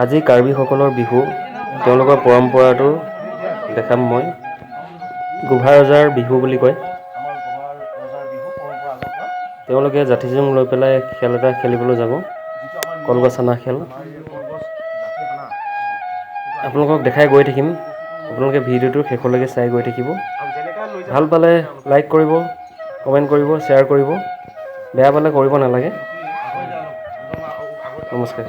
আজি কাৰ্বিসকলৰ বিহু, তেওঁলোকৰ পৰম্পৰাটো দেখাম মই। গোভা ৰজাৰ বিহু বুলি কয়। তেওঁলোকে জাতি জোং লৈ পেলাই খেল এটা খেলিবলৈ যাব, কলগছ অনা খেল। আপোনালোকক দেখাই গৈ থাকিম, আপোনালোকে ভিডিঅ'টো শেষলৈকে চাই গৈ থাকিব। ভাল পালে লাইক কৰিব, কমেণ্ট কৰিব, শ্বেয়াৰ কৰিব, বেয়া পালে কৰিব নালাগে। নমস্কাৰ।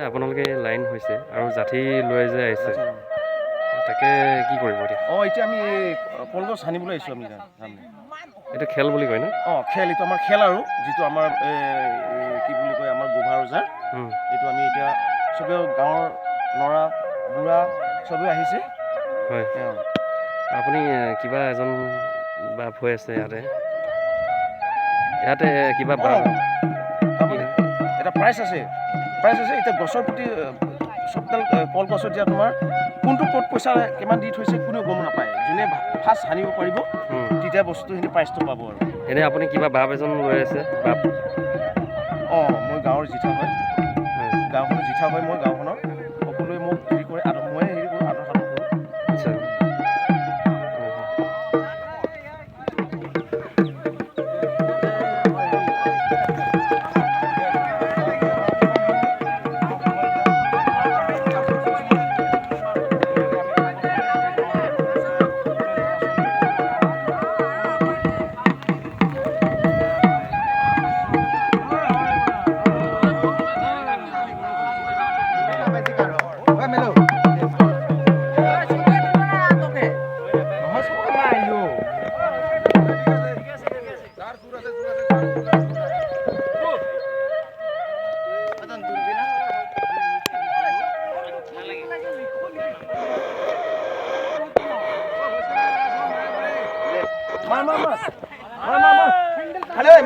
আপোনালোকে লাইন হৈছে আৰু জাঠি লৈ যে আহিছে, তাকে কি কৰিব এতিয়া? এতিয়া আমি কলগছ সানিবলৈ আহিছোঁ। আমি এইটো খেল বুলি কয় ন? খেল, এইটো আমাৰ খেল আৰু যিটো আমাৰ কি বুলি কয়, আমাৰ গোভা ৰজাৰ। এইটো আমি এতিয়া চবেই গাঁৱৰ ল'ৰা বুঢ়া চবেই আহিছে। হয়, আপুনি কিবা এজন বাপ হৈ আছে ইয়াতে কিবা এটা প্ৰাইজ আছে। এতিয়া গছৰ প্ৰতি চবডাল কলগছত এতিয়া তোমাৰ কোনটো ক'ত পইচা কিমান দি থৈছে কোনেও গম নাপায়। যোনে ফাৰ্ষ্ট সানিব পাৰিব তেতিয়া বস্তুখিনি প্ৰাইজটো পাব আৰু। এনেই আপুনি কিবা বাপ এজন লৈ আছে? বাপ? মই গাঁৱৰ জিঠা হয়। গাঁওখনৰ জিঠা হয়। মই গাঁওখনৰ সকলোৱে মোক হেৰি কৰে, মই হেৰি কৰোঁ, আদৰ সাদৰ কৰোঁ। আচ্ছা।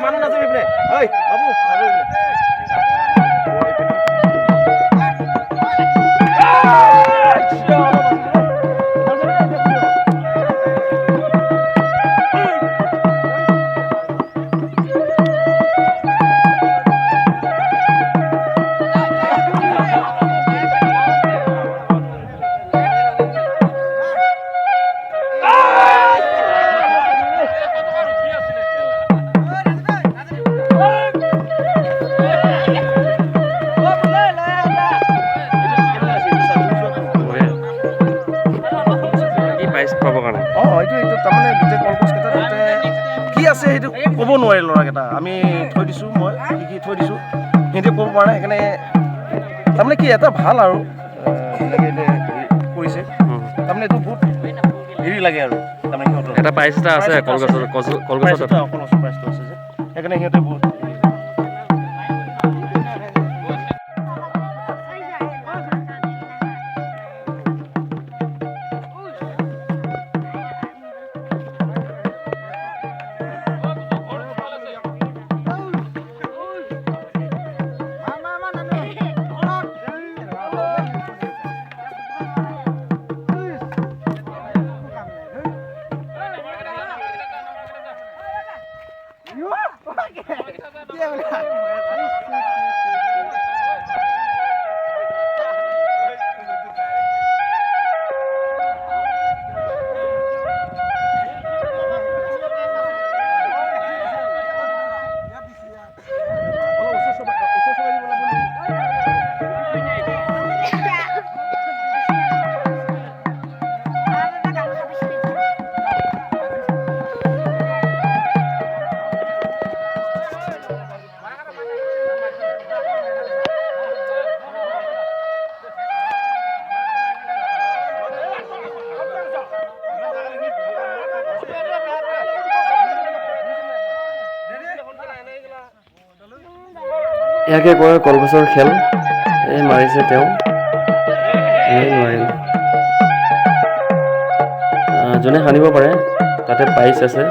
মানুহ নাযাবি বোলে, বাবু এইটো তাৰমানে গোটেই কলগছ কেইটা কি আছে সেইটো ক'ব নোৱাৰে ল'ৰাকেইটা। আমি থৈ দিছোঁ, মই কি থৈ দিছোঁ সিহঁতে ক'ব পৰা নাই। সেইকাৰণে তাৰমানে কি এটা ভাল আৰু এনেকৈ কৰিছে। তাৰমানে এইটো বহুত হেৰি লাগে আৰু তাৰমানে সিহঁতৰ এটা প্ৰাইজ এটা আছে কলগছৰ প্ৰাইজটো আছে যে সেইকাৰণে সিহঁতে বহুত ইয়াকে কয় কলগছৰ খেল। এই মাৰিছে তেওঁ, নোৱাৰিল। যোনে সানিব পাৰে তাতে প্ৰাইজ আছে,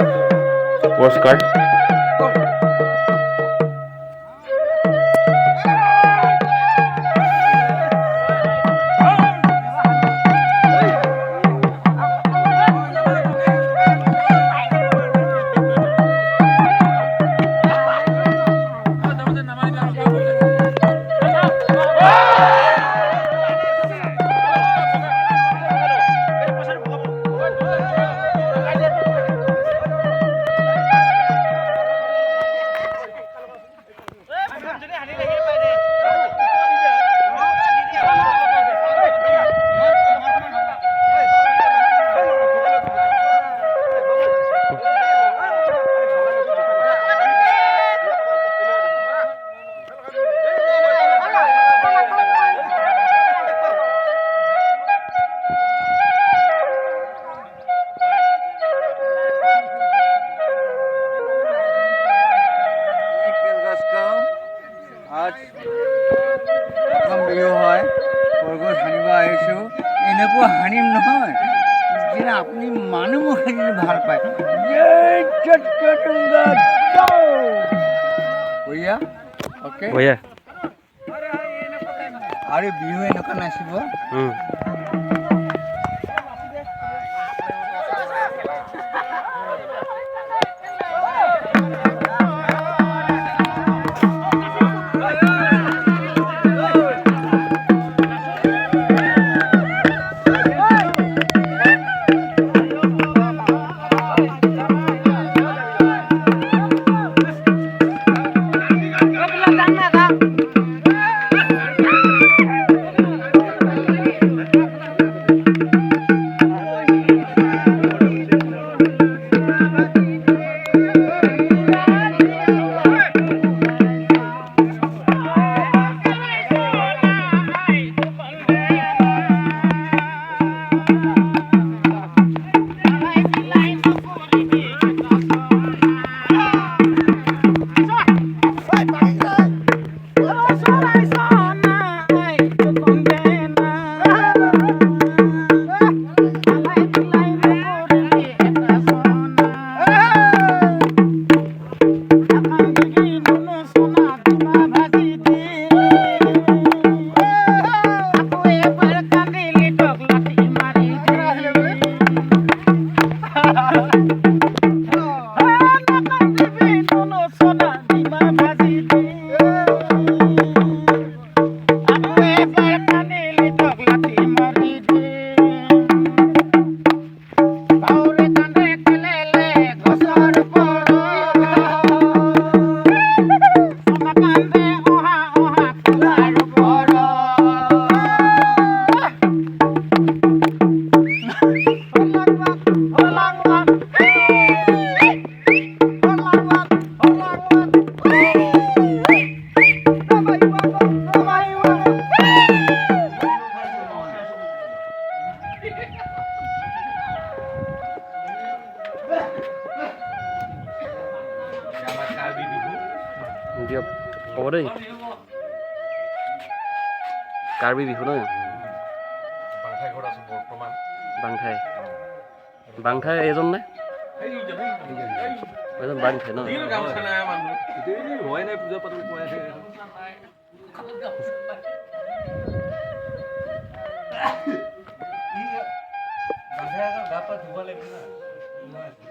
পুৰস্কাৰ। প্ৰথম বিহু হয়, কলগছ সানিব আহিছোঁ। এনেকুৱা সানিম নহয় যেনে আপুনি মানুহ সানি ভাল পায়। অ'কে, আৰু বিহু এনেকুৱা নাচিব। দিয়ক হ'ব দেই। কাৰ্বি বিহু ন? বাংঠাই এজন নে? এজন বাংঠাই ন? গা পা ধুব লাগিব না।